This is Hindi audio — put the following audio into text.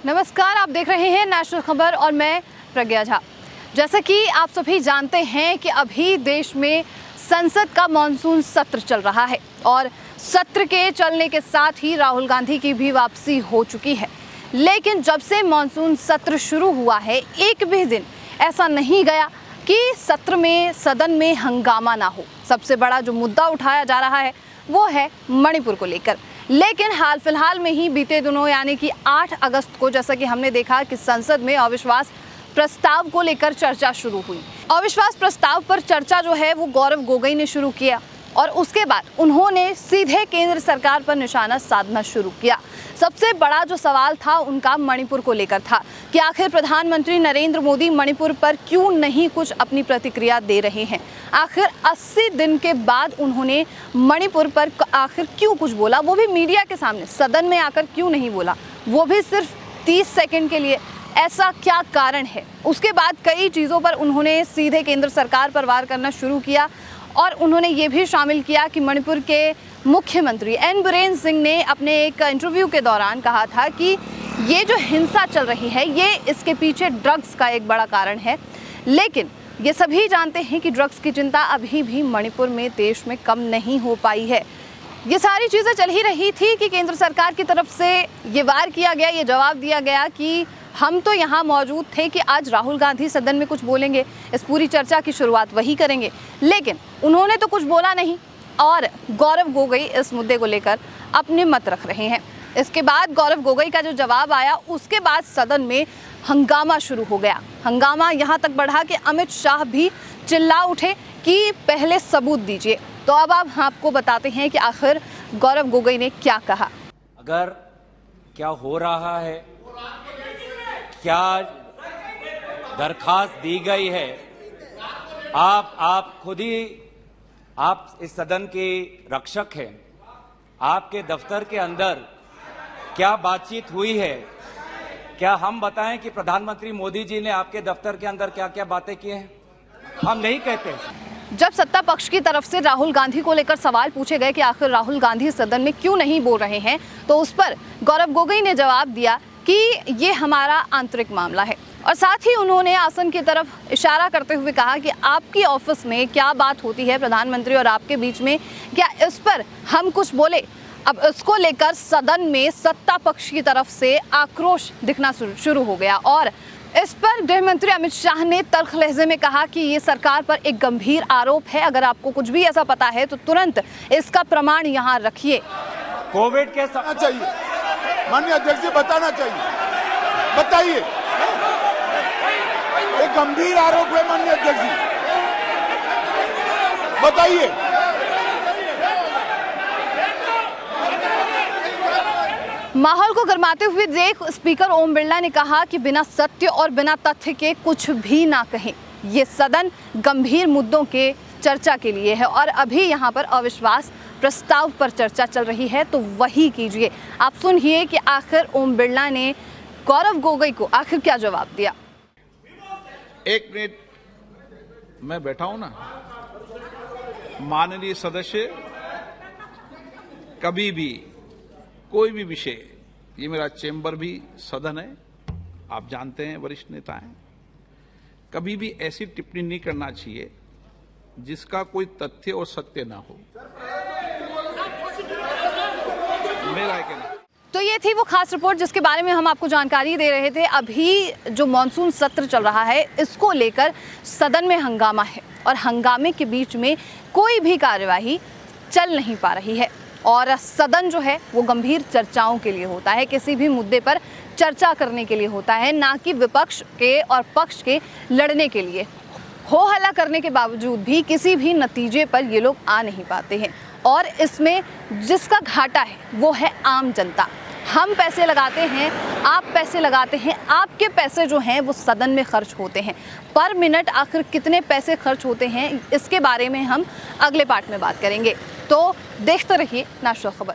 नमस्कार, आप देख रहे हैं नेशनल खबर और मैं प्रज्ञा झा। जैसा कि आप सभी जानते हैं कि अभी देश में संसद का मॉनसून सत्र चल रहा है और सत्र के चलने के साथ ही राहुल गांधी की भी वापसी हो चुकी है। लेकिन जब से मॉनसून सत्र शुरू हुआ है, एक भी दिन ऐसा नहीं गया कि सत्र में, सदन में हंगामा ना हो। सबसे बड़ा जो मुद्दा उठाया जा रहा है वो है मणिपुर को लेकर। लेकिन हाल फिलहाल में ही बीते दिनों यानी कि 8 अगस्त को जैसा कि हमने देखा कि संसद में अविश्वास प्रस्ताव को लेकर चर्चा शुरू हुई। अविश्वास प्रस्ताव पर चर्चा जो है वो गौरव गोगोई ने शुरू किया और उसके बाद उन्होंने सीधे केंद्र सरकार पर निशाना साधना शुरू किया। सबसे बड़ा जो सवाल था उनका मणिपुर को लेकर था कि आखिर प्रधानमंत्री नरेंद्र मोदी मणिपुर पर क्यों नहीं कुछ अपनी प्रतिक्रिया दे रहे हैं। आखिर 80 दिन के बाद उन्होंने मणिपुर पर आखिर क्यों कुछ बोला, वो भी मीडिया के सामने, सदन में आकर क्यों नहीं बोला, वो भी सिर्फ 30 सेकंड के लिए। ऐसा क्या कारण है? उसके बाद कई चीज़ों पर उन्होंने सीधे केंद्र सरकार पर वार करना शुरू किया और उन्होंने ये भी शामिल किया कि मणिपुर के मुख्यमंत्री एन बीरेन सिंह ने अपने एक इंटरव्यू के दौरान कहा था कि ये जो हिंसा चल रही है ये इसके पीछे ड्रग्स का एक बड़ा कारण है। लेकिन ये सभी जानते हैं कि ड्रग्स की चिंता अभी भी मणिपुर में, देश में कम नहीं हो पाई है। ये सारी चीज़ें चल ही रही थी कि केंद्र सरकार की तरफ से ये वार किया गया, ये जवाब दिया गया कि हम तो यहाँ मौजूद थे कि आज राहुल गांधी सदन में कुछ बोलेंगे, इस पूरी चर्चा की शुरुआत वही करेंगे। लेकिन उन्होंने तो कुछ बोला नहीं और गौरव गोगोई इस मुद्दे को लेकर अपने मत रख रहे हैं। इसके बाद गौरव गोगोई का जो जवाब आया उसके बाद सदन में हंगामा शुरू हो गया। हंगामा यहाँ तक बढ़ा कि अमित शाह भी चिल्ला उठे कि पहले सबूत दीजिए। तो अब आप आपको बताते हैं कि आखिर गौरव गोगोई ने क्या कहा। अगर क्या हो रहा है, क्या दरखास्त दी गई है, आप खुद ही, आप इस सदन के रक्षक हैं। आपके दफ्तर के अंदर क्या बातचीत हुई है? क्या हम बताएं कि प्रधानमंत्री मोदी जी ने आपके दफ्तर के अंदर क्या क्या बातें की हैं? हम नहीं कहते। जब सत्ता पक्ष की तरफ से राहुल गांधी को लेकर सवाल पूछे गए कि आखिर राहुल गांधी सदन में क्यों नहीं बोल रहे हैं, तो उस पर गौरव गोगोई ने जवाब दिया कि ये हमारा आंतरिक मामला है। और साथ ही उन्होंने आसन की तरफ इशारा करते हुए कहा कि आपकी ऑफिस में क्या बात होती है प्रधानमंत्री और आपके बीच में, क्या इस पर हम कुछ बोले? अब इसको लेकर सदन में सत्ता पक्ष की तरफ से आक्रोश दिखना शुरू हो गया और इस पर गृह मंत्री अमित शाह ने तल्ख लहजे में कहा कि ये सरकार पर एक गंभीर आरोप है। अगर आपको कुछ भी ऐसा पता है तो तुरंत इसका प्रमाण यहाँ रखिए। कोविड के चाहिए, माननीय अध्यक्ष जी बताना चाहिए, बताइए। एक गंभीर आरोप है माननीय अध्यक्ष जी, बताइए। माहौल को गरमाते हुए देख स्पीकर ओम बिरला ने कहा कि बिना सत्य और बिना तथ्य के कुछ भी ना कहें। ये सदन गंभीर मुद्दों के चर्चा के लिए है और अभी यहाँ पर अविश्वास प्रस्ताव पर चर्चा चल रही है, तो वही कीजिए। आप सुनिए कि आखिर ओम बिरला ने गौरव गोगोई को आखिर क्या जवाब दिया। एक मिनट मैं बैठा हूं ना। माननीय सदस्य, कभी भी कोई भी विषय, ये मेरा चेंबर भी सदन है, आप जानते हैं, वरिष्ठ नेता हैं, कभी भी ऐसी टिप्पणी नहीं करना चाहिए जिसका कोई तथ्य और सत्य ना हो। मेरा कहना। तो ये थी वो खास रिपोर्ट जिसके बारे में हम आपको जानकारी दे रहे थे। अभी जो मॉनसून सत्र चल रहा है इसको लेकर सदन में हंगामा है और हंगामे के बीच में कोई भी कार्यवाही चल नहीं पा रही है और सदन जो है वो गंभीर चर्चाओं के लिए होता है, किसी भी मुद्दे पर चर्चा करने के लिए होता है, ना कि विपक्ष के और पक्ष के लड़ने के लिए। हो हल्ला करने के बावजूद भी किसी भी नतीजे पर ये लोग आ नहीं पाते हैं और इसमें जिसका घाटा है वो है आम जनता। हम पैसे लगाते हैं, आप पैसे लगाते हैं, आपके पैसे जो हैं वो सदन में खर्च होते हैं। पर मिनट आखिर कितने पैसे खर्च होते हैं इसके बारे में हम अगले पार्ट में बात करेंगे। तो देखते रहिए नेशनल खबर।